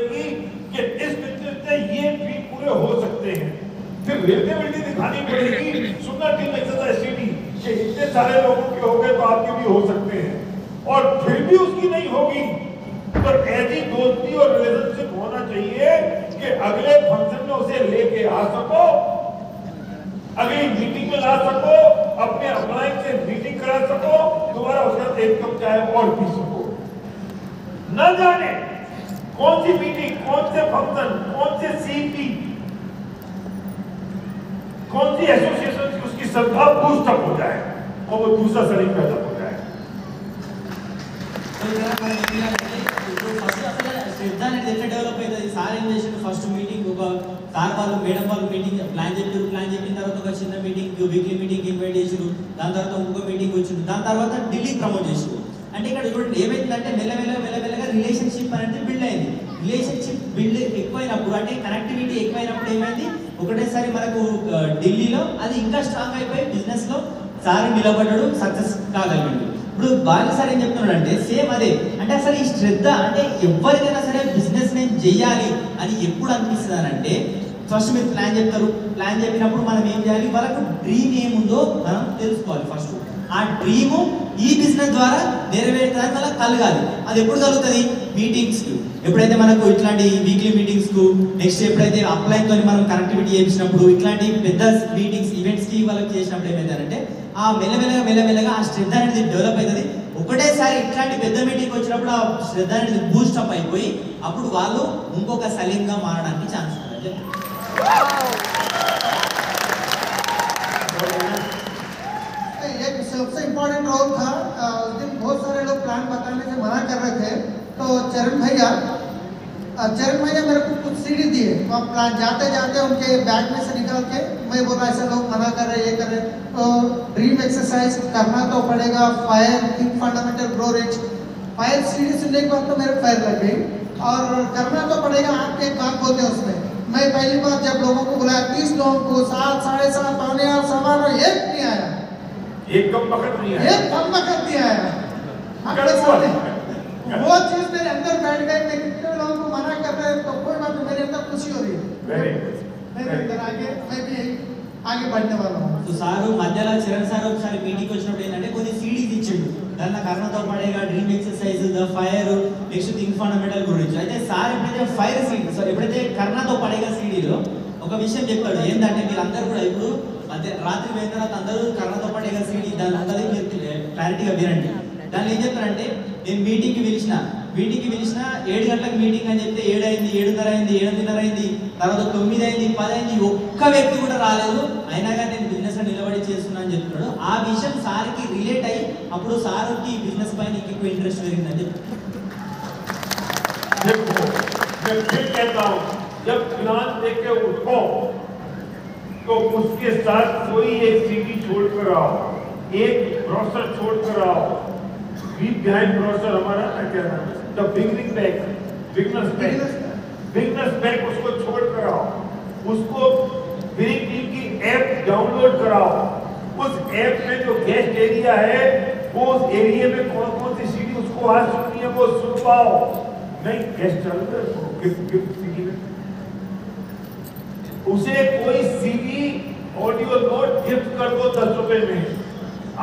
पड़ेगी कि इस बिजनेस से ये ड्रीम पूरे हो सकते हैं, फिर रिलेटेबिलिटी दिखानी पड़ेगी, सुनना टीम एसएसआईसीटी कि इतने सारे लोगों के हो गए तो आपके भी हो सकते हैं, और फिर भी उसकी नहीं होगी तो ऐसी दोस्ती और रिलेशनशिप होना चाहिए कि अगले फंक्शन में उसे लेके आ सको, अगली मीटिंग में ला सको, अपने अपलाइन से मीटिंग करा सको, दोबारा उसके साथ एक कप चाय और पी सको। न जाने कौन सी मीटिंग, कौन से फंक्शन, कौन से सीपी, कौन सी एसोसिएशन की उसकी श्रद्धा बूस्ट अप हो जाए और वो दूसरा शरीर पैदा हो जाए। శ్రద్ధ అనేది ఎట్లా డెవలప్ అవుతుంది? సార్ ఏం చేసిండు, ఫస్ట్ మీటింగ్ ఒక సార్ వాళ్ళు మేడం వాళ్ళు మీటింగ్ ప్లాన్ చెప్పిన తర్వాత ఒక చిన్న మీటింగ్, వీక్లీ మీటింగ్ ఇన్వైట్ చేసిరు, దాని తర్వాత ఇంకో మీటింగ్ వచ్చిండు, దాని తర్వాత ఢిల్లీ ప్రమోట్ చేసిరు. అంటే ఇక్కడ చూడండి ఏమైందంటే మెల్లమెల్లగా రిలేషన్షిప్ అనేది బిల్డ్ అయింది. రిలేషన్షిప్ బిల్డ్ ఎక్కువైనప్పుడు అంటే కనెక్టివిటీ ఎక్కువైనప్పుడు ఏమైంది, ఒకటేసారి మనకు ఢిల్లీలో అది ఇంకా స్ట్రాంగ్ అయిపోయి బిజినెస్ లో సార్ నిలబడ్డాడు, సక్సెస్ కాగలిగాడు. ఇప్పుడు బాలి సార్ ఏం చెప్తున్నాడు అంటే సేమ్ అదే, అంటే అసలు ఈ శ్రద్ధ అంటే ఎవరికైనా సరే బిజినెస్ నేను చెయ్యాలి అని ఎప్పుడు అనిపిస్తుంది అని అంటే ఫస్ట్ మీరు ప్లాన్ చెప్తారు, ప్లాన్ చెప్పినప్పుడు మనం ఏం చేయాలి, వాళ్ళకు డ్రీమ్ ఏముందో మనం తెలుసుకోవాలి. ఫస్ట్ ఆ డ్రీము ఈ బిజినెస్ ద్వారా నెరవేరుతుందని మనకు కలగాలి. అది ఎప్పుడు కలుగుతుంది? మీటింగ్స్కు ఎప్పుడైతే మనకు ఇట్లాంటి వీక్లీ మీటింగ్స్కు, నెక్స్ట్ ఎప్పుడైతే అప్లైన్తో మనం కనెక్టివిటీ చేసినప్పుడు, ఇట్లాంటి పెద్ద మీటింగ్స్ ఈవెంట్స్కి వాళ్ళకి చేసినప్పుడు ఏమైందంటే ఆ మెల్లమెల్లగా ఆ శ్రద్ధ అనేది డెవలప్ అవుతుంది. ఒకటేసారి ఇట్లాంటి పెద్ద మీటింగ్ వచ్చినప్పుడు ఆ శ్రద్ధ అనేది బూస్టప్ అయిపోయి అప్పుడు వాళ్ళు ఇంకొక సలీంగా మారడానికి ఛాన్స్ ఉంటుంది. एक सबसे इम्पोर्टेंट रोल था, उस दिन बहुत सारे लोग प्लान बताने से मना कर रहे थे, तो चरण भैया मेरे को कुछ सीढ़ी दिए, वहाँ प्लान जाते उनके बैग में से निकाल के मैं बोला ऐसे लोग मना कर रहे, ये कर रहे, तो ड्रीम एक्सरसाइज करना तो पड़ेगा, fire think fundamental grow rich, fire सीढ़ी सुनने के बाद तो मेरे पैर लग गई, और करना तो पड़ेगा। आपके एक बात बोलते हैं उसमें, मैं पहली बार जब लोगों को बुलाया 30 लोगों को 7, 7:30, पौने 8, सवा 9 एक नहीं आया, एक कम वक्त नहीं आया, एक कम वक्त नहीं आया। आपके सामने वो चीज मेरे अंदर बैठ गई, मैं कितने लोगों को मना कर रहे हैं तो कोई बात नहीं, मेरे अंदर खुशी हो रही है, मेरे अंदर मैं भी आगे बढ़ने वाला हूँ. సో సారు మధ్యలో చరణ్ సార్ ఒకసారి మీటింగ్ వచ్చినప్పుడు ఏంటంటే కొన్ని సీడీస్ ఇచ్చిండు, దాంట్లో కర్ణతో పడేగా, dream exercise, the fire, next think fundamental గురించి. అయితే సార్ ఎప్పుడైతే ఫైర్ సీడీ, సో ఎప్పుడైతే కర్ణతో పడేగా సీడీలో ఒక విషయం చెప్తాడు ఏంటంటే మీరు అందరూ కూడా ఇప్పుడు రాత్రి పోయిన తర్వాత అందరూ కర్ణతో పడేగా సీడీ దాని ఉన్నది మీరు క్లారిటీగా వినండి. దాన్ని ఏం చెప్తారంటే నేను మీటింగ్కి పిలిచిన 7 గంటలకు మీటింగ్ అని చెప్తే 7 అయింది, 7:30 అయింది, 8:30 అయింది, తర్వాత 9 అయింది, 10 అయింది, ఒక్క వ్యక్తి కూడా రాలేదు, అయినా కానీ నేను బిజినెస్ నిలబడి చేస్తున్నా అని చెప్తున్నాడు. ఆ విషయం సార్కి రిలేట్ అయ్యి అప్పుడు సార్కి బిజినెస్ పైన ఎక్కువ ఇంట్రెస్ట్ పెరిగిందని చెప్పి. मैं फिर कहता हूँ, जब प्लान लेके उठो तो उसके साथ कोई एक सीडी छोड़ कर आओ, एक ब्रोशर छोड़ कर आओ, लीव बिहाइंड ब्रोशर हमारा क्या नाम है, the beginning bag, beginners bag उसको छोड़ कर आओ, उसको विनिंग टीम की ऐप डाउनलोड कराओ, उस ऐप में जो गेस्ट एरिया है वो उस एरिया में कौन कौन सी सीडी उसको आज सुननी है वो सुन पाओ। नहीं गेस्ट चल रहे गिफ्ट सीडी में उसे कोई सीडी ऑडियो नोट गिफ्ट कर दो 10 रुपए में।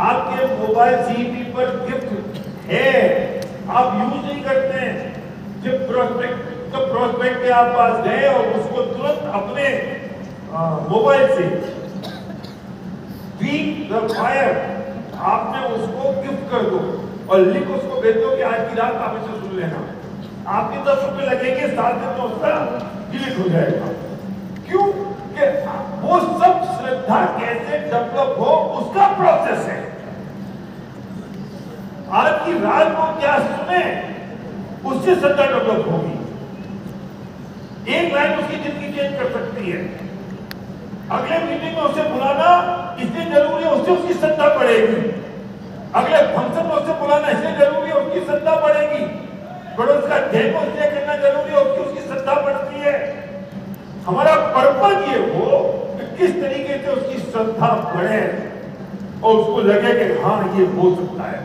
आपके मोबाइल सीडी पर गिफ्ट है, आप यूज नहीं करते हैं। जब प्रोस्पेक्ट के आप पास गए और उसको तुरंत अपने मोबाइल से ड्रीम द फायर आपने उसको गिफ्ट कर दो और लिख उसको भेज दो कि आज की रात आप इसे सुन लेना। आपके 10 रुपए लगेंगे, 7 दिन में उसका डिलीट हो जाएगा। क्यों? कि वो सब श्रद्धा कैसे डेवलप हो उसका प्रोसेस है। आज की रात को क्या सुने उससे श्रद्धा डेवलप होगी। एक लाइन उसकी जिंदगी चेंज कर सकती है। अगले मीटिंग में उसे बुलाना इसलिए जरूरी है उससे उसकी श्रद्धा बढ़ेगी। अगले फंक्शन में उसे बुलाना इसलिए जरूरी है उसकी श्रद्धा बढ़ेगी। पड़ोस का ध्येय को इसलिए करना जरूरी है उसकी श्रद्धा बढ़ती है। हमारा पर्पज ये हो कि किस तरीके से उसकी श्रद्धा बढ़े और उसको लगे कि हाँ ये हो सकता है।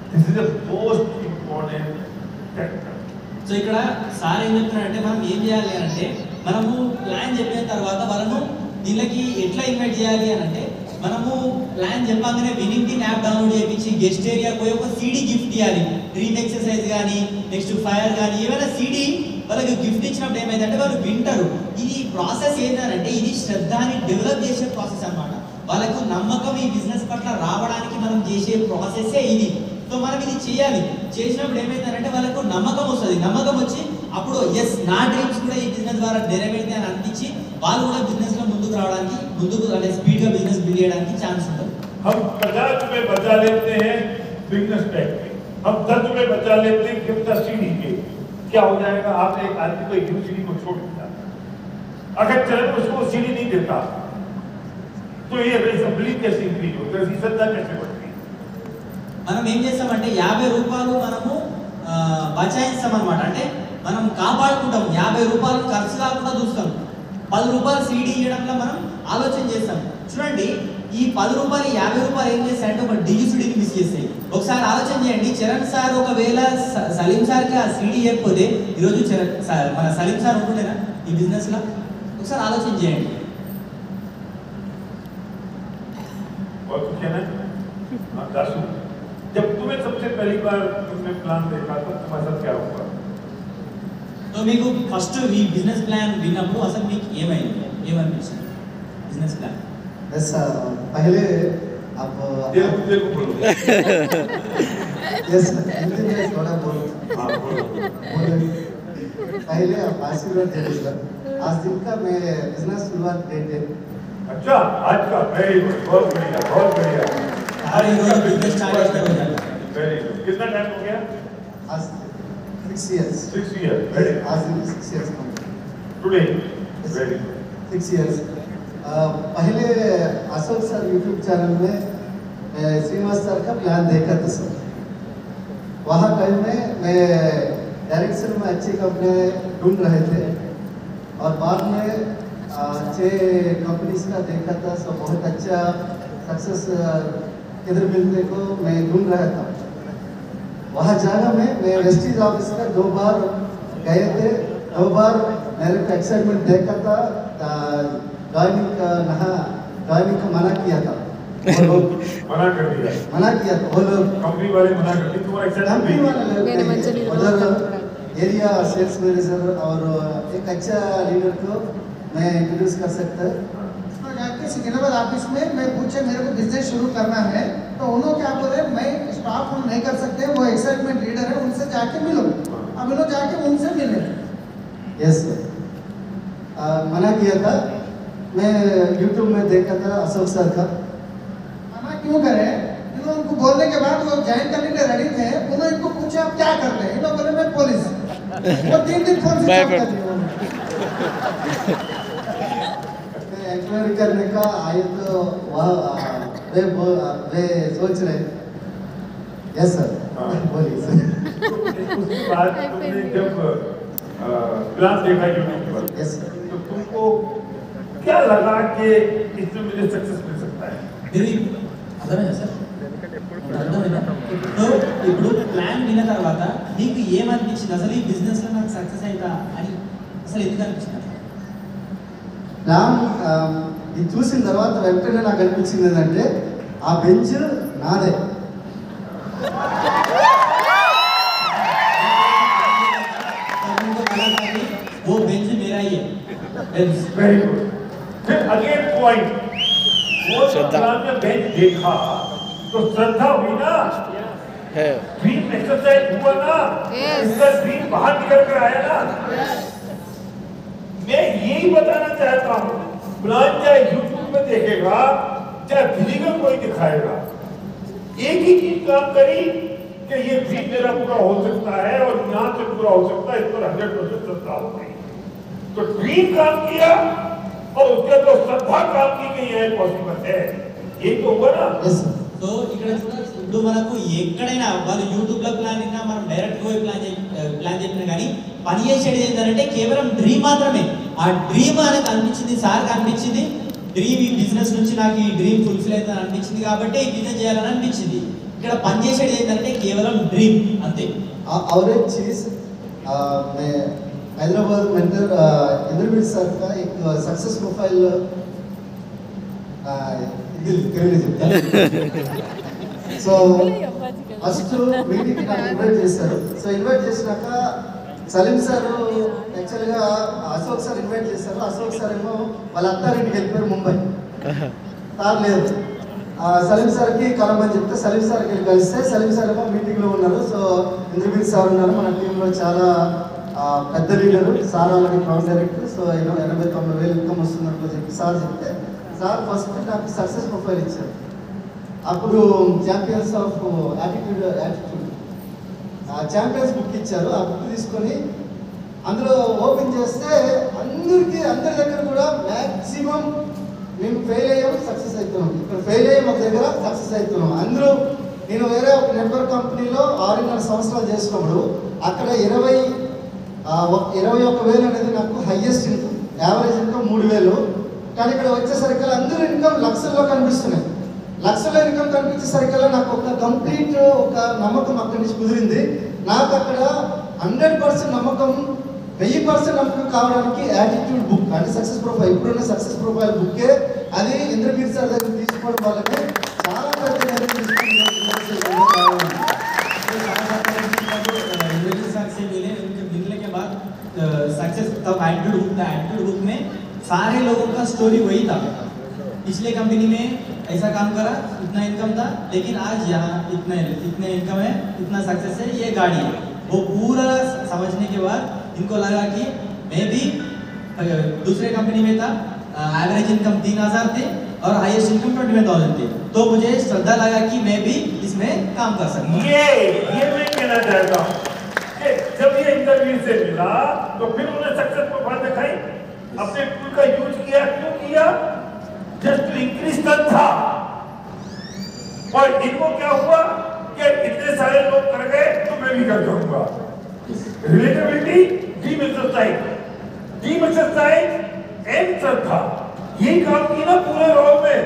This is the most important factor. So ఇక్కడ సార్ ఏం చెప్తున్నారంటే మనం ఏం చేయాలి అని అంటే మనము ప్లాన్ చెప్పిన తర్వాత వాళ్ళను దీనికి ఎట్లా ఇన్వైట్ చేయాలి అని అంటే మనము ప్లాన్ చెప్పగానే వినింగ్ టీమ్ యాప్ డౌన్లోడ్ చేయించి గెస్ట్ ఏరియా పోయి ఒక సీడీ గిఫ్ట్ ఇవ్వాలి. డ్రీమ్ ఎక్సర్సైజ్ కానీ నెక్స్ట్ ఫైర్ కానీ ఏమైనా సీడీ వాళ్ళకి గిఫ్ట్ ఇచ్చినప్పుడు ఏమైందంటే వాళ్ళు వింటారు. ఇది ప్రాసెస్ ఏంటంటే ఇది శ్రద్ధని డెవలప్ చేసే ప్రాసెస్ అన్నమాట. వాళ్ళకు నమ్మకం ఈ బిజినెస్ పట్ల రావడానికి మనం చేసే ప్రాసెస్సే ఇది. సో మనం ఇది చేయాలి. చేసినప్పుడు ఏమైందంటే వాళ్ళకు నమ్మకం వస్తుంది. నమ్మకం వచ్చి అప్పుడు ఎస్ నా డ్రీమ్స్ కూడా ఈ బిజినెస్ ద్వారా నెరవేరితే అని అనిపించి వాళ్ళు కూడా బిజినెస్ లో ముందుకు రావడానికి ముందుకు అంటే స్పీడ్ గా బిజినెస్ బిల్డ్ చేయడానికి ఛాన్స్ ఉంటుంది. हम 50 रुपए बचा लेते हैं बिजनेस पैक में, हम 10 रुपए बचा लेते हैं गिफ्ट सीडी के, क्या हो जाएगा? आपने एक आदमी को गिफ्ट सीडी को छोड़ दिया, अगर चरण उसको सीडी नहीं देता तो ये बिलीव कैसे इंक्रीज होता है, श्रद्धा कैसे बढ़ती? మనం ఏం చేస్తామంటే 50 రూపాయలు మనము బచాయిస్తాం అన్నమాట. అంటే మనం కాపాడుకుంటాం. 50 రూపాయలు ఖర్చు కాకుండా చూస్తాం. 10 రూపాయలు సీడీ ఇవ్వడంలో మనం ఆలోచన చేస్తాం. చూడండి ఈ 10 రూపాయలు 50 రూపాయలు ఏం చేస్తాయంటే ఒక డిజిసిడీని మిస్ చేస్తాయి. ఒకసారి ఆలోచన చేయండి. చరణ్ సార్ ఒకవేళ సలీం సార్కి ఆ సీడీ ఇవ్వకపోతే ఈరోజు మన సలీం సార్ ఉంటుండేనా ఈ బిజినెస్ లో? ఒకసారి ఆలోచన చేయండి. जब तुम्हें सबसे पहली बार तुमने प्लान देखा तो तुम्हारे साथ क्या हुआ? तो మీకు ఫస్ట్ ఈ బిజినెస్ ప్లాన్ విన్నప్పుడు అసలు మీకు ఏమనిపించింది బిజినెస్ ప్లాన్? ऐसा पहले अब देखो बोलो। यस हिंदी में थोड़ा बोलो। हाँ बोलो। पहले आप आशीर्वाद दे दीजिए। आज दिन का मैं बिजनेस शुरुआत डेट है। अच्छा आज का वेरी गुड, बहुत बढ़िया बहुत बढ़िया। और ये रोज बिजनेस स्टार्ट हो जाता है। Very good. कितना टाइम हो गया? आज 6 years। 6 years। वेरी आज दिन 6 years today very good. 6 years। पहले अशोक सर यूट्यूब चैनल में श्रीनिवास सर का प्लान देखा था सर। वहाँ टाइम में मैं डायरेक्शन में अच्छी कंपनी ढूंढ रहे थे और बाद में 6 कंपनीज का देखा था। सब बहुत अच्छा सक्सेस किधर मिलने को मैं ढूंढ रहा था। वहाँ जाना में मैं वेस्टीज ऑफिस का 2 बार गए थे। 2 बार मेरे को एक्साइटमेंट देखा था। ज्वाइनिंग का मना किया था। मना कर दिया? मना किया था वो लोग कंपनी वाले मना कर दिए। तुम्हारा कंपनी एक्साइटमेंट वाले उधर एरिया सेल्स मैनेजर और एक अच्छा लीडर को मैं इंट्रोड्यूस कर सकता है। जाके सिकंदराबाद ऑफिस में मैं पूछे मेरे को बिजनेस शुरू करना है तो उन्होंने क्या बोले मैं स्टाफ हम नहीं कर सकते, वो एक्साइटमेंट लीडर है उनसे जाके मिलो। अब इन्होंने जाके उनसे मिले। यस मना किया था। मैं यूट्यूब में देखा था अशोक सर का। मना क्यों करे? इन्होंने उनको बोलने के बाद वो ज्वाइन करने के रेडी थे। उन्होंने इनको पूछा आप क्या करते हैं? इन्होंने बोले मैं पुलिस। वो 3 दिन फोन से काम कर दिया। एक्सप्लोर करने का आए तो वह वे सोच रहे। यस सर बोलिए सर। उसके बाद तुमने जब प्लान देखा यूट्यूब पर यस तो तुमको क्या लगा कि इसमें मुझे सक्सेस मिल सकता है? మీరు అర్థమైందా సార్? అర్థమైందా? సో ఇప్పుడు ప్లాన్ విన్న తర్వాత మీకు ఏమనిపించింది? అసలు ఈ బిజినెస్ లో నాకు సక్సెస్ అవుతా అని అసలు ఎందుకు అనిపించింది? ప్లాన్ ఇది చూసిన తర్వాత వెంటనే నాకు అనిపించింది ఏంటంటే ఆ బెంచ్ నాదే. वो बेंच मेरा ही है। Very good. फिर अगेन पॉइंट, वो प्लान में बेंच देखा तो श्रद्धा हुई ना, ड्रीम एक्सरसाइज हुआ ना, इसका ड्रीम बाहर निकल कर आया ना। मैं यही बताना चाहता हूँ, प्लान चाहे यूट्यूब में देखेगा चाहे फिजिकल कोई दिखाएगा, एक ही चीज काम करी कि ये ड्रीम मेरा पूरा हो सकता है और यहाँ से पूरा हो सकता है, इस पर 100% श्रद्धा हो गई। तो ड्रीम काम किया और उसके तो श्रद्धा काम की गई है, पॉसिबल है। ये तो हुआ ना। సో ఇక్కడ ఇప్పుడు మనకు ఎక్కడైనా వాళ్ళు యూట్యూబ్ లో ప్లాన్ అయినా మనం డైరెక్ట్ పోయి ప్లాన్ చెప్పినా కానీ పని చేసేది ఏంటంటే కేవలం డ్రీమ్ మాత్రమే. ఆ డ్రీమ్ అనేది అనిపించింది, సార్ అనిపించింది డ్రీమ్ ఈ బిజినెస్ నుంచి నాకు ఈ డ్రీమ్ ఫుల్ఫిల్ అవుతుందని అనిపించింది కాబట్టి ఈ బిజినెస్ చేయాలని అనిపించింది. ఇక్కడ పని చేసేది ఏంటంటే కేవలం డ్రీమ్ అంతే. और एक चीज मैं हैदराबाद मेंटर इंद्रवीर सर का एक सक्सेस प्रोफाइल సో ఫస్ట్ మీటింగ్కి నాకు ఇన్వైట్ చేశారు. సో ఇన్వైట్ చేసినాక సలీం సార్ యాక్చువల్గా అశోక్ సార్ ఇన్వైట్ చేశారు. అశోక్ సార్ ఏమో వాళ్ళ అత్తారింటికి వెళ్ళిపోయారు ముంబై, లేదు సలీం సార్కి కలమని చెప్తే సలీం సార్కి వెళ్ళి కలిస్తే సలీం సార్ ఏమో మీటింగ్లో ఉన్నారు. సో ఇంద్రవీర్ సార్ ఉన్నారు, మన టీంలో చాలా పెద్ద leader sir, already proud director. So 89,000 income వస్తున్నట్లు చెప్పి సార్ చెప్తే సార్ ఫస్ట్ నాకు సక్సెస్ ప్రొఫైల్ ఇచ్చారు. అప్పుడు champions of attitude champions book ఇచ్చారు. ఆ బుక్ తీసుకొని అందులో ఓపెన్ చేస్తే అందరి దగ్గర కూడా మ్యాక్సిమం మేము ఫెయిల్ అయ్యాం, సక్సెస్ అవుతున్నాం. ఇక్కడ ఫెయిల్ అయ్యాం, ఒక దగ్గర సక్సెస్ అవుతున్నాం. అందరూ నేను వేరే ఒక నెట్వర్క్ కంపెనీలో 6.5 సంవత్సరాలు చేసినప్పుడు అక్కడ 21,000 అనేది నాకు హైయెస్ట్ ఇన్కమ్, యావరేజ్ ఇన్కమ్ 3,000. కానీ ఇక్కడ వచ్చేసరికి అందరూ ఇన్కమ్ లక్షల్లో కనిపిస్తున్నాయి. లక్షల ఇన్కమ్ కనిపించేసరికల్లా నాకు ఒక కంప్లీట్ ఒక నమ్మకం అక్కడి నుంచి కుదిరింది. నాకు అక్కడ 100% నమ్మకం, 1000% నమ్మకం కావడానికి యాటిట్యూడ్ బుక్ అంటే సక్సెస్ ప్రొఫైల్, ఇప్పుడున్న సక్సెస్ ప్రొఫైల్ బుక్కే అది ఇంద్రవీర్ సార్ దగ్గర తీసుకోవడం వాళ్ళకి చాలా పెద్ద सक्सेस तब एटीट्यूड बुक में सारे लोगों का स्टोरी वही था. पिछले कंपनी में ऐसा काम करा, इतना इनकम था, लेकिन आज यहाँ इतने इनकम है, इतना सक्सेस है, ये गाड़ी है. वो पूरा समझने के बाद इनको लगा कि मैं भी दूसरे कंपनी में था, एवरेज इनकम 3,000 थे और हाईएस्ट इनकम 25,000 थे. तो मुझे श्रद्धा लगा कि मैं भी इसमें काम कर सकता हूँ. ये मैं कहना चाहता हूँ कि जब ये इंटरव्यू से मिला तो फिर उन्हें सक्सेस प्रोफाइल दिखाई, अपने टूल का यूज किया. क्यों किया? जस्ट टू इंक्रीज द था. और इनको क्या हुआ कि इतने सारे लोग कर गए तो मैं भी कर जाऊंगा. रिलेटेबिलिटी, टीम एक्सरसाइज एंड श्रद्धा, ये काम की ना पूरे रोल में.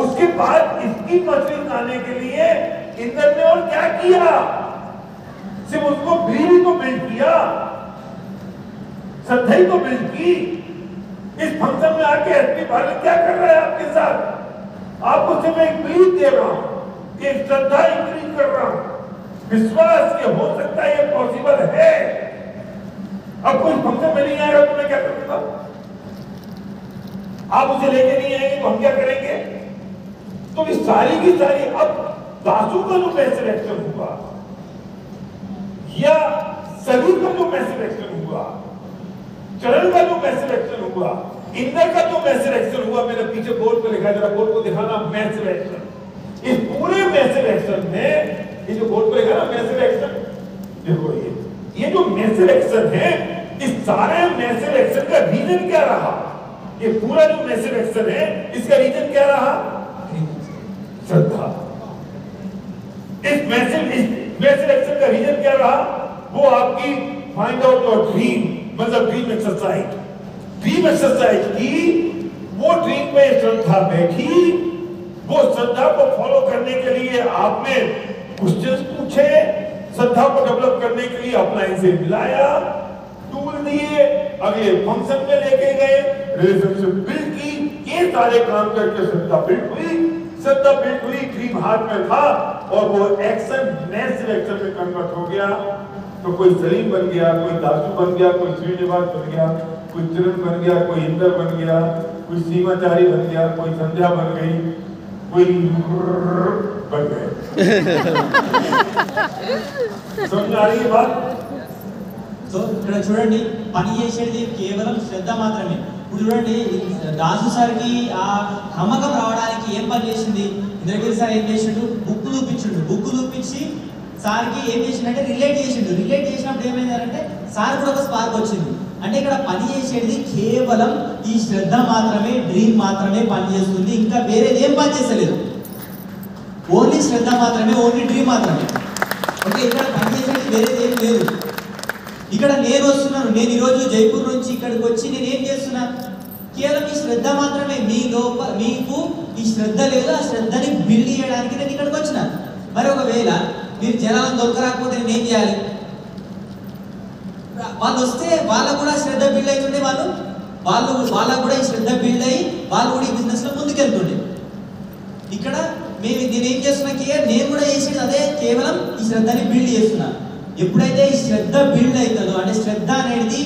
उसके बाद इसकी मछली खाने के लिए इंद्र ने और क्या किया? सिर्फ उसको ब्रीज को बिल्ड किया, श्रद्धा ही को बिल्ड की. इस फंक्शन में आके एसपी भारत क्या कर रहा है आपके साथ? आपको सिर्फ एक ब्रीज दे रहा हूं, एक श्रद्धा इंक्रीज कर रहा हूं, विश्वास के हो सकता है ये पॉसिबल है. अब कोई फंक्शन में नहीं आएगा तो मैं क्या करूंगा? आप उसे लेके नहीं आएंगे तो हम क्या करेंगे? तो इस सारी की सारी अब दासू का जो मैसिव एक्शन हुआ या सभी का जो मैसिव एक्शन हुआ, चरण का जो मैसिव एक्शन हुआ, इंद्र का जो मैसिव एक्शन हुआ, मेरे पीछे बोर्ड पे लिखा है, जरा बोर्ड को दिखाना, मैसिव एक्शन. इस पूरे मैसिव एक्शन में ये जो बोर्ड पे लिखा है ना मैसिव एक्शन, देखो ये जो मैसिव एक्शन है, इस सारे मैसिव एक्शन का रीजन क्या रहा? ये पूरा जो मैसिव एक्शन है इसका रीजन क्या रहा? श्रद्धा. इस मैसिव एक्शन का रीजन क्या रहा? वो आपकी फाइंड आउट योर ड्रीम, मतलब ड्रीम एक्सरसाइज की वो ड्रीम में श्रद्धा बैठी. वो श्रद्धा को फॉलो करने के लिए आपने क्वेश्चंस पूछे, श्रद्धा को डेवलप करने के लिए अपलाइन से मिलाया, टूल दिए, अगले फंक्शन में लेके गए, रिलेशनशिप बिल्ड की. ये सारे काम करके श्रद्धा बिल्ड हुई. ड्रीम हाथ में था और वो एक्शन मैसिव एक्शन में कन्वर्ट हो गया. तो कोई सलीम बन गया, कोई दासू बन गया, कोई श्रीनिवास बन गया, कोई चरण बन गया, कोई इंद्र बन गया, कोई सीमाचारी बन गया, कोई संध्या बन गई, कोई बन गए. समझ आ रही है बात? సో ఇక్కడ చూడండి, పని చేసేది కేవలం శ్రద్ధ మాత్రమే. ఇప్పుడు చూడండి, దాసు సార్కి ఆ నమ్మకం రావడానికి ఏం పని చేసింది? ఇంద్రగిరి సార్ ఏం చేసిండు? బుక్ చూపించి సార్కి ఏం చేసిండంటే రిలేట్ చేసినప్పుడు ఏమైందంటే సార్ కూడా ఒక స్పార్క్ వచ్చింది. అంటే ఇక్కడ పని చేసేది కేవలం ఈ శ్రద్ధ మాత్రమే, డ్రీమ్ మాత్రమే పని చేస్తుంది, ఇంకా వేరేది ఏం పని చేస్తలేదు. ఓన్లీ శ్రద్ధ మాత్రమే, ఓన్లీ డ్రీమ్ మాత్రమే. ఓకే, ఇక్కడ పని చేసేది వేరేది ఏం లేదు. ఇక్కడ నేను వస్తున్నాను, నేను ఈరోజు జైపూర్ నుంచి ఇక్కడికి వచ్చి నేను ఏం చేస్తున్నా? కేవలం ఈ శ్రద్ధ మాత్రమే. మీకు ఈ శ్రద్ధ లేదు, ఆ శ్రద్ధని బిల్డ్ చేయడానికి నేను ఇక్కడికి వచ్చిన. మరి ఒకవేళ మీరు జనాలను దొరకరాకపోతే నేను ఏం చేయాలి? వాళ్ళు వస్తే వాళ్ళకు కూడా శ్రద్ధ బిల్డ్ అవుతుండే, వాళ్ళకు కూడా ఈ శ్రద్ధ బిల్డ్ అయ్యి వాళ్ళు కూడా ఈ బిజినెస్ లో ముందుకెళ్తుండే. ఇక్కడ నేను ఏం చేస్తున్నా నేను కూడా చేసేది అదే, కేవలం ఈ శ్రద్ధని బిల్డ్ చేస్తున్నా. ఎప్పుడైతే ఈ శ్రద్ధ బిల్డ్ అవుతుందో, అంటే శ్రద్ధ అనేది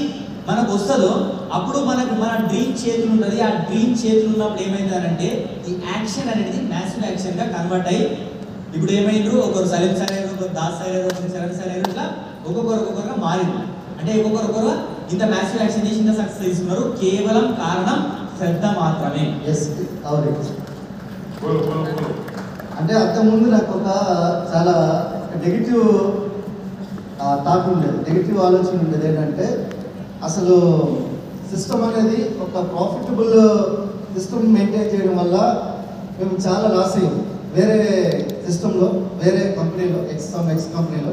మనకు వస్తుందో, అప్పుడు మన డ్రీమ్ చేతులు ఉంటుంది. ఆ డ్రీమ్ చేతులు ఉన్నప్పుడు ఏమైందంటే ఈ యాక్షన్ అనేది మ్యాసివ్ యాక్షన్ గా కన్వర్ట్ అయ్యి, ఇప్పుడు ఏమైండ్రు, ఒకరు సలీం సార్ అయ్యారు, ఒకరు దాస్ సార్ అయ్యారు, ఒకరు శరణ్ సార్ అయ్యారు, ఇట్లా ఒక్కొక్కరుగా మారింది. అంటే ఒక్కొక్కరు ఇంత మ్యాసివ్ యాక్షన్ చేసి ఇంత సక్సెస్ తీసుకున్నారు. కేవలం కారణం శ్రద్ధ మాత్రమే. అంటే అంతకుముందు నాకు ఒక చాలా నెగిటివ్ థాట్ ఉండేది, నెగిటివ్ ఆలోచన ఉండేది. ఏంటంటే అసలు సిస్టమ్ అనేది ఒక ప్రాఫిటబుల్ సిస్టమ్ మెయింటైన్ చేయడం వల్ల మేము చాలా లాస్ అయ్యాం. వేరే సిస్టంలో, వేరే కంపెనీలో, ఎక్స్ కంపెనీలో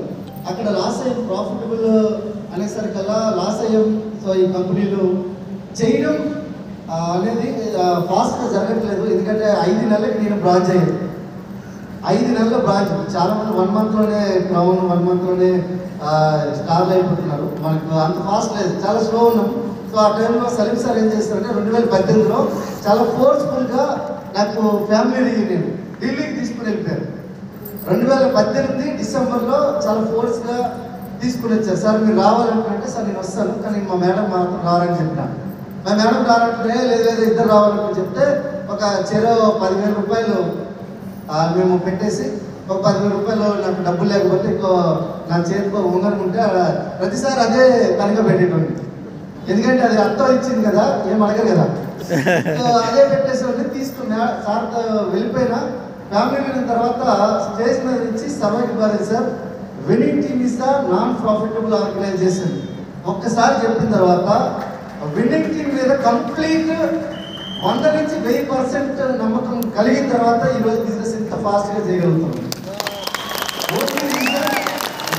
అక్కడ లాస్ అయ్యాం. ప్రాఫిటబుల్ అనేసరికల్లా లాస్ అయ్యాం. సో ఈ కంపెనీలు చేయడం అనేది ఫాస్ట్గా జరగట్లేదు. ఎందుకంటే 5 నెలలకి నేను బ్రాంచ్ అయ్యాను. 5 నెలల బ్రాంచ్. చాలామంది 1 మంత్లోనే క్రౌన్, 1 మంత్లోనే స్టార్లు అయిపోతున్నారు. మనకు అంత ఫాస్ట్ లేదు, చాలా స్లో ఉన్నాం. సో ఆ టైంలో సలీం సార్ ఏం చేస్తారంటే 2018లో చాలా ఫోర్స్ఫుల్గా నాకు ఫ్యామిలీ రీయూనియన్ ఢిల్లీకి తీసుకుని వెళ్ళిపోయారు. 2018 డిసెంబర్లో చాలా ఫోర్స్గా తీసుకుని వచ్చారు. సార్ మీరు రావాలనుకుంటే, సార్ నేను వస్తాను, కానీ మా మేడం మాత్రం రావాలని చెప్పిన. మా మేడం రావాలంటే లేదు ఇద్దరు రావాలని చెప్తే ఒక చెరో 10,000 రూపాయలు మేము పెట్టేసి, ఒక 10,000 రూపాయలు నాకు డబ్బులు లేకపోతే ఇంకో నా చేతికి ఉంగరం ఉంటే ప్రతిసారి అదే పనిగా పెట్టేటోండి. ఎందుకంటే అది అర్థం ఇచ్చింది కదా, ఏం అడగరు కదా. సో అదే పెట్టేసి తీసుకున్నా. సార్తో వెళ్ళిపోయినా. ఫ్యామిలీ వెళ్ళిన తర్వాత స్టేజ్ మీద నుంచి survive Bharat sir, winning team is the non profitable organisation ఒక్కసారి చెప్పిన తర్వాత విన్నింగ్ టీమ్ మీద కంప్లీట్ 100 నుంచి 1000% నమ్మకం కలిగిన తర్వాత ఈరోజు బిజినెస్ ఇంత ఫాస్ట్గా చేయగలుగుతాం.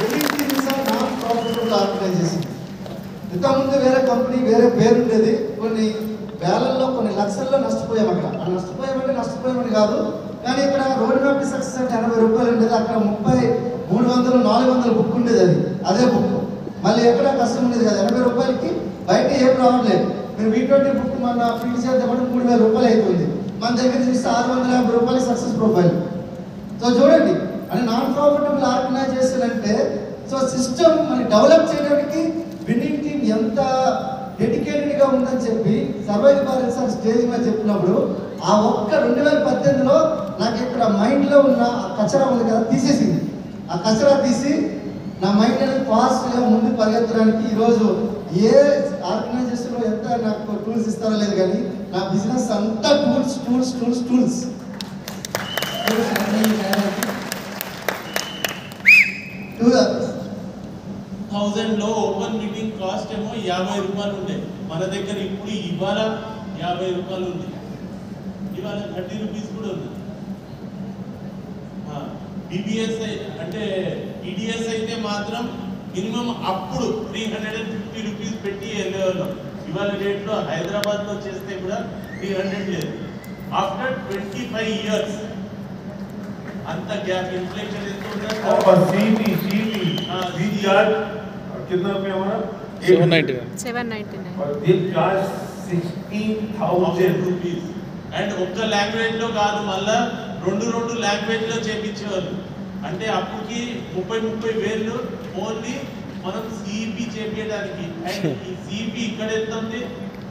Winning team is the non profitable organisation. ఇంతకుముందు వేరే కంపెనీ, వేరే పేరు ఉండేది. కొన్ని వేలల్లో, కొన్ని లక్షల్లో నష్టపోయాం. అక్కడ నష్టపోయామని కాదు, కానీ ఇక్కడ రోడ్ మ్యాప్ సక్సెస్ అంటే 80 రూపాయలు ఉండేది. అక్కడ 30, 300, 400 బుక్ ఉండేది. అదే బుక్ మళ్ళీ ఎక్కడ కష్టం ఉండేది కదా. 80 రూపాయలకి బయట ఏం రావట్లేదు. మీరు V20 బుక్ మన ఫీల్ చేద్దామంటే 3,000 రూపాయలు అవుతుంది. మన దగ్గర చూస్తే 650 రూపాయలు సక్సెస్ ప్రొఫైల్. సో చూడండి, అంటే నాన్ ప్రాఫిటబుల్ ఆర్గనైజేషన్ అంటే, సో సిస్టమ్ మనం డెవలప్ చేయడానికి విన్నింగ్ టీమ్ ఎంత డెడికేటెడ్గా ఉందని చెప్పి సర్వైవ్ భారత్ సార్ స్టేజ్ మీద చెప్పినప్పుడు, ఆ ఒక్క 2018లో నాకు ఇక్కడ మైండ్లో ఉన్న ఆ కచరా ఉంది కదా, తీసేసింది. ఆ కచరా తీసి నా మైండ్ అనేది ఫాస్ట్గా ముందు పరిగెత్తడానికి ఈరోజు ఏ ఆర్గనైజేషన్లో ఎంత నాకు టూల్స్ ఇస్తారో లేదు, కానీ నా బిజినెస్ అంతా టూల్స్. 2000లో ఓపెన్ మీటింగ్ కాస్ట్ ఏమో 50 రూపాయలు ఉండే. మన దగ్గర ఇప్పుడు ఇవాళ 50 రూపాయలు ఉంది. ఇవాళ 30 రూపీస్ కూడా ఉంది. BBS అంటే EDS అయితే మాత్రం మినిమం అప్పుడు 350 రూపీస్ పెట్టి వెళ్ళేవాళ్ళం. ఇవాళ డేట్లో హైదరాబాద్లో చేస్తే కూడా 300 లేదు. ఆఫ్టర్ 25 years अंत गैप इन्फ्लेशन और सीवी चार्ज कितना रुपया हमारा 799 और दिल चार्ज 16,000 rupees అండ్ ఒక్క లాంగ్వేజ్ లో కాదు మళ్ళా రెండు లాంగ్వేజ్ లో చేపించేవాళ్ళు. అంటే అప్పుకి 30 వేలు ఓన్లీ మనం సిఈపి చేపించడానికి. అండ్ ఈ సిఈపి ఇక్కడ ఎంత ఉంది?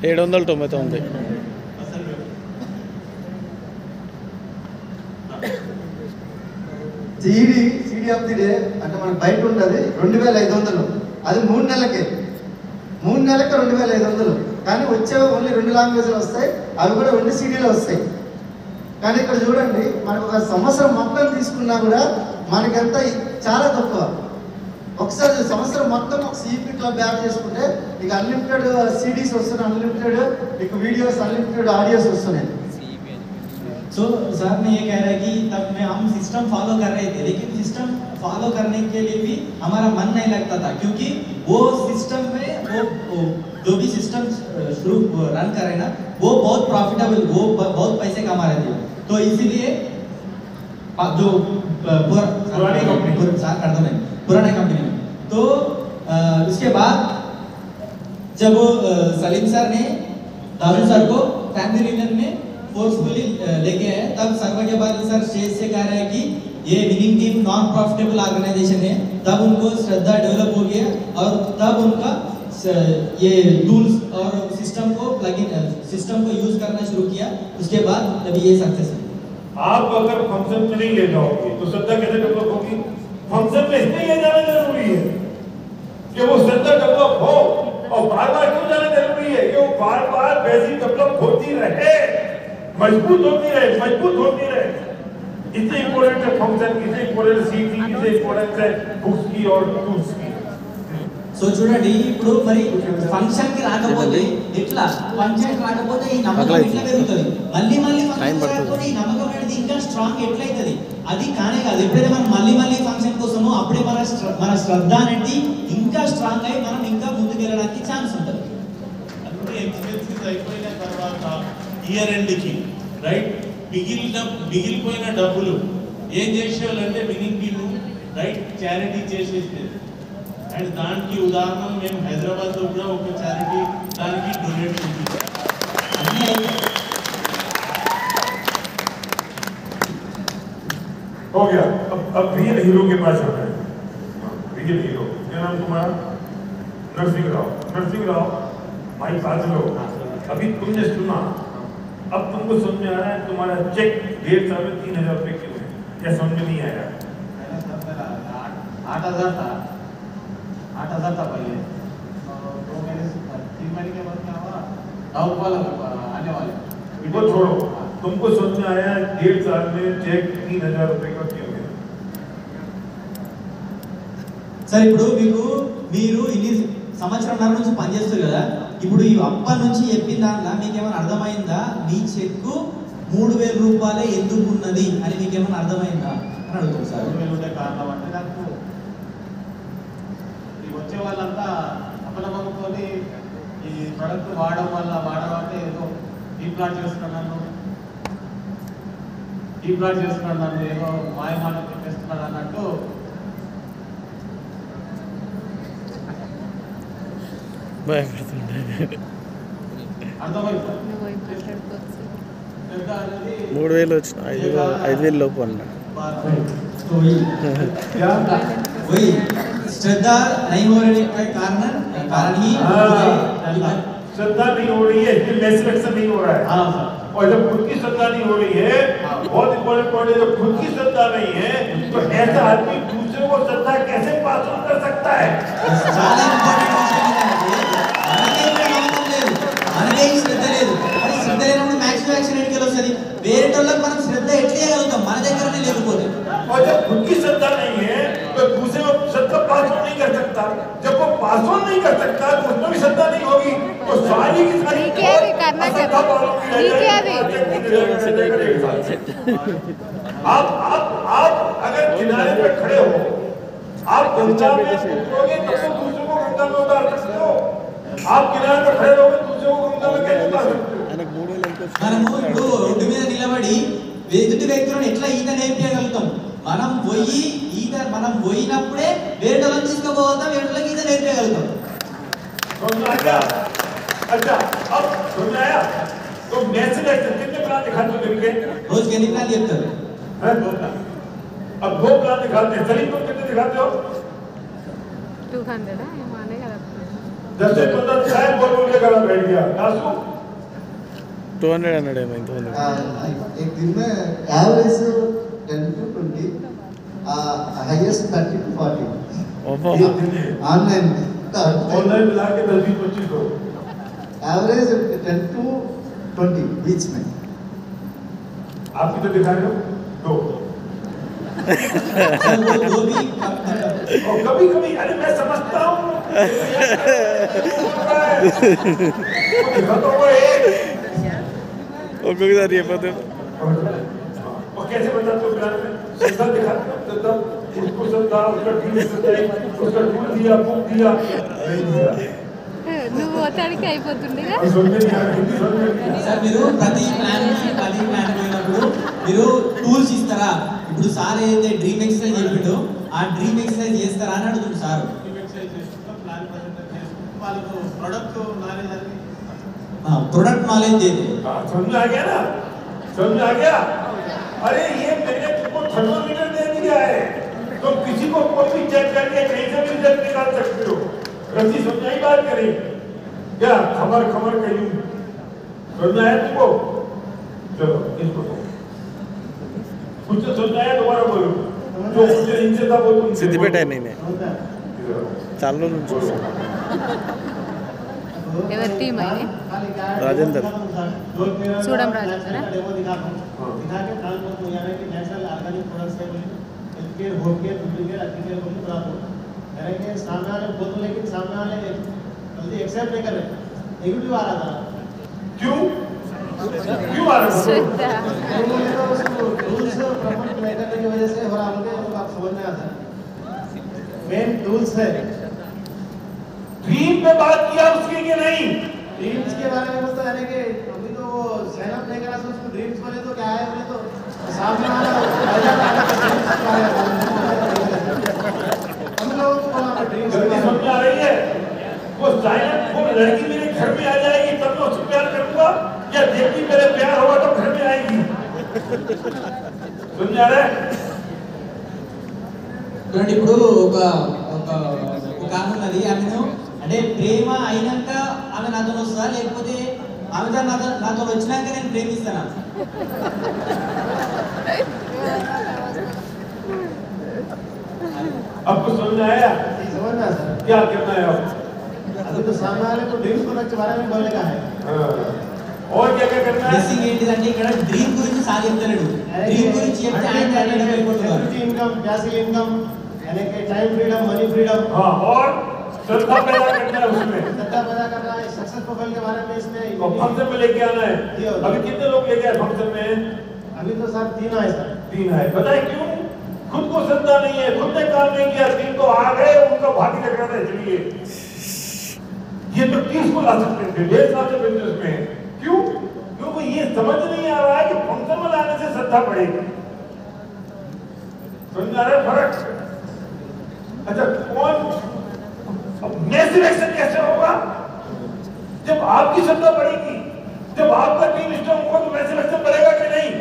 799 అసలు సిడి ఆఫ్ ది డే అంటే మనకు బయట ఉంటుంది 2500. అది 3 నెలలకే, 3 నెలలకి 2500. కానీ వచ్చే ఓన్లీ 2 లాంగ్వేజ్లు వస్తాయి, అవి కూడా 2 సిడీలో వస్తాయి. కానీ ఇక్కడ చూడండి, మనకు ఒక సంవత్సరం మొత్తం తీసుకున్నా కూడా మనకంతా చాలా తక్కువ. ఒకసారి సంవత్సరం మొత్తం ఒక సిఈపి క్లబ్ యాడ్ చేసుకుంటే మీకు అన్లిమిటెడ్ సిడీస్ వస్తున్నాయి, అన్లిమిటెడ్ మీకు వీడియోస్, అన్లిమిటెడ్ ఆడియోస్ వస్తున్నాయి. सो सर ने ये कह रहा है कि तब में हम सिस्टम फॉलो कर रहे थे, लेकिन सिस्टम फॉलो करने के लिए भी हमारा मन नहीं लगता था, क्योंकि वो सिस्टम में वो जो भी सिस्टम शुरू रन कर रहे ना वो बहुत प्रॉफिटेबल, वो बहुत पैसे कमा रहे थे. तो इसीलिए जो पुरानी कंपनी में तो उसके बाद जब सलीम सर ने दारू सर को फैमिली रीजन में फोर्सफुली लेके आए, तब सर्वज्ञपाल सर स्टेज से कह रहे हैं कि ये winning team non profitable organisation है। तब उनको श्रद्धा डेवलप हो गया और तब उनका ये टूल्स और सिस्टम को सिस्टम को यूज करना शुरू किया। उसके बाद तभी ये सक्सेस है। आप अगर फंक्शन में नहीं ले जाओगे तो श्रद्धा कैसे डेवलप होगी? फंक्शन में इसलिए ले जाना जरूरी है कि वो श्रद्धा डेवलप हो, और बार बार क्यों जाना जरूरी है कि वो बार बार वैसी डेवलप होती रहे, मजबूत होती रहे। इससे इंपॉर्टेंट है फंक्शन, इससे इंपॉर्टेंट सीटी, इससे इंपॉर्टेंट है बुक्स की और टूल्स की। సో చూడండి, ఇప్పుడు మరి ఫంక్షన్ కి రాకపోతే ఎట్లా, ఫంక్షన్ రాకపోతే ఈ నమ్మకం ఎట్లా పెరుగుతుంది, మళ్ళీ ఫంక్షన్ రాకపోతే ఈ నమ్మకం అనేది ఇంకా స్ట్రాంగ్ ఎట్లా అవుతుంది? అది కానే కాదు. ఎప్పుడైతే మనం మళ్ళీ ఫంక్షన్ కోసమో అప్పుడే మన శ్రద్ధ అనేది ఇంకా స్ట్రాంగ్ అయి మనం ఇంకా ముందుకు వెళ్ళడానికి ఛాన్స్ ఉంటుంది. అన్ని ఎక్స్పెన్సెస్ అయిపోయిన తర్వాత ఇయర్ ఎండ్ కి రైట్ మిగిలిపోయిన డబ్బులు ఏం చేసేవాళ్ళంటే వినింగ్ టీమ్ రైట్ చారిటీ చేసేసేది. అండ్ దానికి ఉదాహరణ మేము హైదరాబాద్ లో కూడా ఒక చారిటీ దానికి డొనేట్ చేసాం. हो गया। अब रियल हीरो के पास आता है। रियल हीरो क्या नाम तुम्हारा? नरसिंह राव भाई साथ लो। अभी तुमने सुना, अब तुमको समझ में आ रहा है तुम्हारा चेक 1.5 साल में 3,000 रुपए क्यों है? क्या समझ में नहीं आया? 8,000 था पहले, 2 महीने 3 महीने के बाद क्या हुआ, डाउन वाला आने वाले वो छोड़ो, तुमको समझ में आया 1.5 साल में चेक 3,000 रुपए का क्यों है? సార్ ఇప్పుడు మీరు ఇన్ని సంవత్సరంన్నర నుంచి పనిచేస్తారు కదా, ఇప్పుడు ఈ అప్పటి నుంచి చెప్పిన దాంట్లో మీకేమైనా అర్థమైందా? మీ చెక్కు 3,000 రూపాయలే ఎందుకు ఉన్నది అని మీకేమైనా అర్థమైందా అని అడుగుతారు సార్. 3,000 ఉండే కారణం అంటే నాకు ఈ వచ్చే వాళ్ళంతా అపనమ్మకంతో ఈ ప్రొడక్ట్ వాడమంటే ఏదో డీప్లాట్ చేస్తున్నాను ఏదో మాయమాటలు చెప్పేస్తున్నాను అన్నట్టు అర్థమైంది. 3,000 వచ్చిన 5,000 లోపు అన్నాడు. वही श्रद्धा नहीं हो रही का कारण ही श्रद्धा नहीं हो रही है, सिलेक्शन नहीं हो रहा है। हाँ सर, और जब खुद की श्रद्धा नहीं हो रही है, बहुत इंपॉर्टेंट पॉइंट है, जब खुद की श्रद्धा नहीं है तो ऐसा आदमी दूसरे को श्रद्धा कैसे पास ऑन कर सकता है? చాలా ఇంపార్టెంట్ మనకే శ్రద్ధ లేదు. మరి శ్రద్ధ లేనప్పుడు మ్యాక్సిమం యాక్షన్ ఎడికి వస్తుంది. వేరేటోళ్ళకి మనం శ్రద్ధ ఎట్లా చేయగలుగుతాం మన దగ్గరనే లేకపోతే? और जब खुद की श्रद्धा नहीं है तो दूसरे को श्रद्धा पास ऑन नहीं कर सकता। जब वो पास ऑन नहीं कर सकता तो उसमें भी श्रद्धा नहीं होगी, तो सारी की सारी आप अगर किनारे पे खड़े हो, आप गंगा में उतरोगे तो दूसरे को गंगा में उतार सकते हो। आप किनारे पे खड़े रहोगे दूसरे को गंगा में कैसे उतार सकते हो? మనము ఇప్పుడు రోడ్డు మీద నిలబడి ఎదుటి వ్యక్తులను ఎట్లా ఈత నేర్పించగలుగుతాం? మనం పోయినప్పుడే వేరేటోళ్ళని తీసుకుపోతాం, వేరేటోళ్ళకి ఈత నేర్పించగలుగుతాం. अच्छा, अब समझ आया? तो मैसेज कितने प्लान दिखाते हो दिन के? రోజుకి ఎన్ని ప్లాన్ చెప్తారు? अब 2 प्लान दिखाते हैं। सलीम तुम कितने दिखाते हो? 200 है माने का 10 से 15 शायद बोल के गला बैठ गया। दासू 200 అన్నాడు ఏమో ఇంతమంది. एक दिन में average 10 to 20, highest 30 to 40 online मिला के 10-20-25 हो, एवरेज 10 to 20 बीच में। आप कितने दिखा रहे हो? 2। और कभी कभी अरे मैं समझता हूँ ఒక్కొక్కసారి చెప్పదు. और कैसे बताते हो प्लान में? श्रद्धा दिखाते हो, श्रद्धा उसको श्रद्धा उसका टीम सच्चाई उसका टूल दिया बुक दिया नहीं दिया నువ్వు పోతాడికి అయిపోతుండేగా. सुनने नहीं आ रही, हिंदी समझ में नहीं। సార్ మీరు ప్రతి ప్లాన్ పోయినప్పుడు మీరు టూల్స్ ఇస్తారా? ఇప్పుడు సార్ ఏదైతే డ్రీమ్ ఎక్సర్సైజ్ చెప్పిండో ఆ డ్రీమ్ ఎక్సర్సైజ్ చేస్తారా అని అడుగుతుంది సార్. డ్రీమ్ ఎక్సర్సైజ్ చేసుకుంటాం, ప్లాన్ ప్రజెంట్ చేసుకుంటాం, వాళ్ళకు ప్రొడక్ట్ నాలెడ్జ్ అని प्रोडक्ट नॉलेज दे दे। समझ आ गया ना, समझ आ गया। अरे ये मैंने तुमको थर्मोमीटर दे दिया है, तो किसी को कोई भी चेक करके कहीं से भी रिजल्ट निकाल सकते हो। रसी समझाई बात करें क्या, खबर खबर कहीं समझ आया तुमको? चलो इसको कुछ तो समझ आया, दोबारा बोलो जो मुझे इनसे था वो तुम సిద్దిపేట నేనే చాలా రోజుల నుంచి చూస్తాను. ఎవరి టీం అయితే राजेंद्र। చూడం రాజేంద్ర। डेमो दिखा के ट्रांसपोर्ट में यानी कि नेचुरल ऑर्गेनिक प्रोडक्ट्स है बोली health care home care duplicate agriculture बोली बता दो। यानी कि सामने वाले बोल तो, लेकिन सामने वाले जल्दी एक्सेप्ट नहीं कर रहे, नेगेटिव आ रहा था। क्यों क्यों आ रहा है? रूल्स प्रमोट नहीं करने की वजह से हो रहा है, तो आप समझ में आता है मेन टूल्स है। ड्रीम पे बात किया उसकी कि नहीं? ड्रीम्स के बारे में बोलता है कि अभी तो साइन अप नहीं करा, तो उसको ड्रीम्स बोले तो क्या है, बोले तो सामने वाला हम लोगों को बोला ड्रीम्स गलती समझ आ रही है? वो साइलेंट वो लड़की मेरे घर में आ जाएगी तब मैं उससे प्यार करूंगा, या देखती मेरे प्यार होगा तो घर में आएगी? समझ आ रहा है? చూడండి ఇప్పుడు ఒక ఆమె ఉన్నది, ఆమెను అంటే ప్రేమ అయినాక ఆమె నాతో వస్తుందా, లేకపోతే ఆమె నాతో వచ్చినాక నేను ప్రేమిస్తానా? आपको समझ आया समझना सर क्या करना है अब? अभी तो सामने वाले को ड्रीम्स प्रोडक्ट के बारे में बोलने का है। और क्या क्या करना है? డ్రెస్సింగ్ ఏంటిదంటే ఇక్కడ డ్రీమ్ గురించి సార్ చెప్తాడు, డ్రీమ్ గురించి చెప్తే ఆయన అడగడం అయిపోతున్నారు। इनकम पैसिव इनकम यानी कि टाइम फ्रीडम मनी फ्रीडम हाँ, और श्रद्धा पैदा करना है उसमें, श्रद्धा पैदा करना है, सक्सेस प्रोफाइल के बारे में इसमें और फंक्शन में लेके आना है। अभी कितने लोग लेके आए फंक्शन में? अभी तो सर 3 आए सर। 3 आए। बताए क्यों? खुद को श्रद्धा नहीं है, खुद ने काम नहीं किया, 3 तो आ गए, उनका भाग्य लग रहा था। चलिए ये तो 30 को ला सकते थे, 1.5 साल से बिजनेस में। क्यों? क्योंकि ये समझ नहीं आ रहा है कि फंक्शन में लाने से श्रद्धा बढ़ेगी। समझ आ रहा है फर्क? अच्छा, कौन मैसिव एक्शन कैसे होगा? जब आपकी श्रद्धा बढ़ेगी, जब आपका टीम स्ट्रांग होगा तो मैसिव एक्शन बढ़ेगा कि नहीं?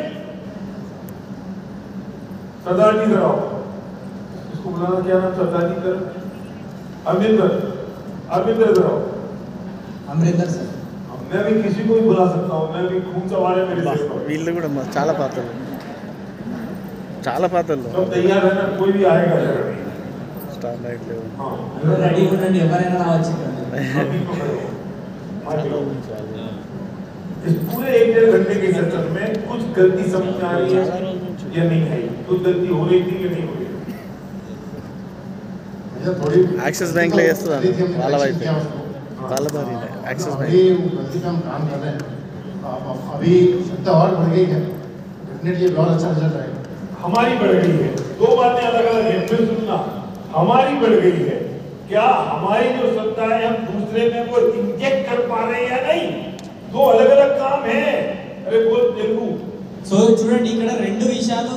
सरदार जी कराओ, इसको बुलाना क्या नाम? सरदार जी कर अमरिंदर कराओ। అమరేందర్ సార్। मैं भी किसी को भी बुला सकता हूँ, मैं भी खून सवार है मेरे सिर पर। వీళ్ళు కూడా చాలా పాత్రలు सब तैयार है ना, कोई भी आएगा जरा। స్టార్ లైట్ లేవు हाँ, రెడీ ఉండండి, ఎవరైనా రావచ్చు। अभी तो करो। इस पूरे 1.5 घंटे के सेशन में कुछ गलती समझ में आ रही है या नहीं है? कुछ गलती हो रही थी या नहीं हो रही? యాక్సిస్ బ్యాంక్లో చేస్తుంది వాళ్ళ వైపు వాళ్ళ ద్వారా యాక్సిస్ బ్యాంక్ गलती पे हम काम कर रहे हैं, तो अभी श्रद्धा और बढ़ गई है, डेफिनेटली बहुत अच्छा रिजल्ट आएगा। हमारी बढ़ गई है, 2 बातें अलग अलग है, फिर सुनना। हमारी बढ़ गई है, क्या हमारी जो श्रद्धा है हम दूसरे में वो इंजेक्ट कर पा रहे हैं या नहीं? 2 अलग अलग काम है। अरे बोल तेलुगु। సో చూడండి ఇక్కడ 2 విషయాలు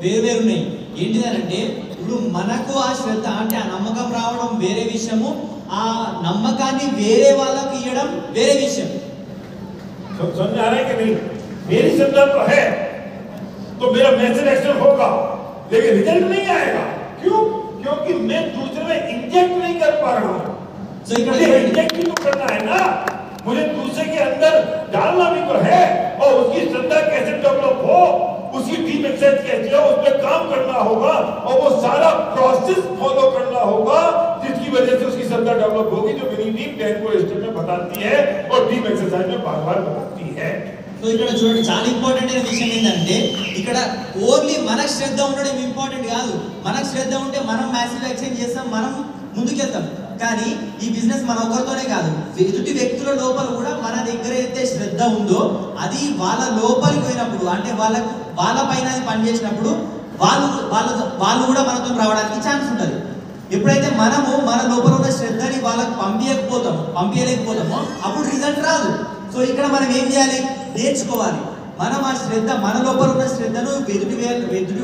వేరు ఉన్నాయి। ఏంటిదంటే ఇప్పుడు మనకు ఆ శ్రద్ధ అంటే ఆ నమ్మకం రావడం వేరే విషయము, ఆ నమ్మకాన్ని వేరే వాళ్ళకి ఇవ్వడం వేరే విషయం। समझ आ रहा है कि नहीं? मेरी श्रद्धा तो है तो मेरा मैसेज एक्शन होगा, लेकिन रिजल्ट नहीं आएगा। क्यों? क्योंकि मैं दूसरे में इंजेक्ट नहीं कर पा रहा हूँ। సో ఇక్కడ मुझे इंजेक्ट भी तो करना है ना, मुझे दूसरे के अंदर डालना भी तो है, और उसकी श्रद्धा कैसे डेवलप हो, उसकी टीम एक्सरसाइज कैसे हो, उस पर काम करना होगा, और वो सारा प्रोसेस फॉलो करना होगा, जिसकी वजह से उसकी श्रद्धा डेवलप होगी, जो मेरी टीम 10 को स्टेप में बताती है और टीम एक्सरसाइज में बार बार बताती है। సో ఇక్కడ చూడండి చాలా ఇంపార్టెంట్ అయిన విషయం ఏంటంటే ఇక్కడ ఓన్లీ మనకు శ్రద్ధ ఉండడం ఇంపార్టెంట్ కాదు। మనకు శ్రద్ధ ఉంటే మనం మ్యాసివ్ యాక్షన్ చేస్తాం, మనం ముందుకెళ్తాం। కానీ ఈ బిజినెస్ మన ఒకరితోనే కాదు, ఎదుటి వ్యక్తుల లోపల కూడా మన దగ్గర అయితే శ్రద్ధ ఉందో అది వాళ్ళ లోపలికి పోయినప్పుడు, అంటే వాళ్ళ పైన అది పనిచేసినప్పుడు వాళ్ళు కూడా మనతో రావడానికి ఛాన్స్ ఉంటుంది। ఎప్పుడైతే మనము మన లోపల ఉన్న శ్రద్ధని వాళ్ళకి పంపించలేకపోతామో అప్పుడు రిజల్ట్ రాదు। సో ఇక్కడ మనం ఏం చేయాలి? నేర్చుకోవాలి। మనం ఆ శ్రద్ధ, మన లోపల ఉన్న శ్రద్ధను ఎదుటి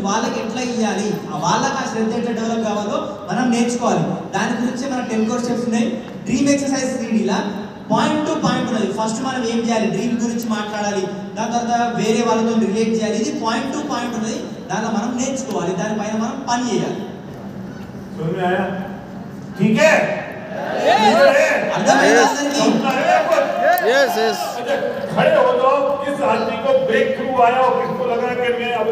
వాళ్ళకి ఎట్లా ఇవ్వాలి, వాళ్ళకి ఆ శ్రద్ధ ఎట్లా డెవలప్ కావాలో మనం నేర్చుకోవాలి। దాని గురించి మన 10 కోర్స్ స్టెప్స్ ఉన్నాయి, డ్రీమ్ ఎక్సర్సైజ్ సిడీలా పాయింట్ టు పాయింట్ ఉన్నది. ఫస్ట్ మనం ఏం చేయాలి, డ్రీమ్ గురించి మాట్లాడాలి, దాని తర్వాత వేరే వాళ్ళతో రిలేట్ చేయాలి. ఇది పాయింట్ టు పాయింట్ ఉన్నది, దానిలో మనం నేర్చుకోవాలి, దానిపైన మనం పని చేయాలి. ठीक है यस यस खड़े हो जाओ. किस आदमी को ब्रेक थ्रू आया और किसको लगा कि मैं अब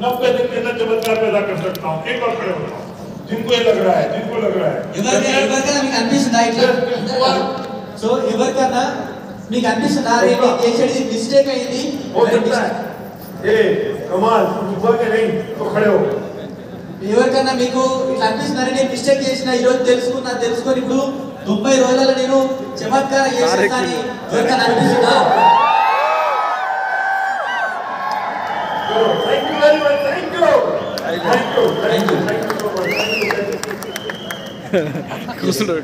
90 दिन के अंदर चमत्कार पैदा कर सकता हूँ. एक बार खड़े हो जाओ जिनको ये लग रहा है, जिनको लग रहा है. ఎవరికైనా మీకు అనిపిస్తుందా ఇట్లా? సో ఎవరికైనా మీకు అనిపిస్తుందా రే నేను చేసేది మిస్టేక్ అయింది? हो सकता है. ए कमाल हुआ कि नहीं? तो खड़े हो. ఎవరికైనా మీకు ఇట్లా అనిపిస్తుందా నేను మిస్టేక్ చేసిన, ఈ రోజు తెలుసుకొని ఇప్పుడు 90 రోజులలో నేను చమత్కారం చేశాను అని ఎవరికైనా అనిపిస్తుందా? Thank you very much. Thank you. Thank you. Thank you. Thank you so much. Thank you. కూర్చుంటాడు.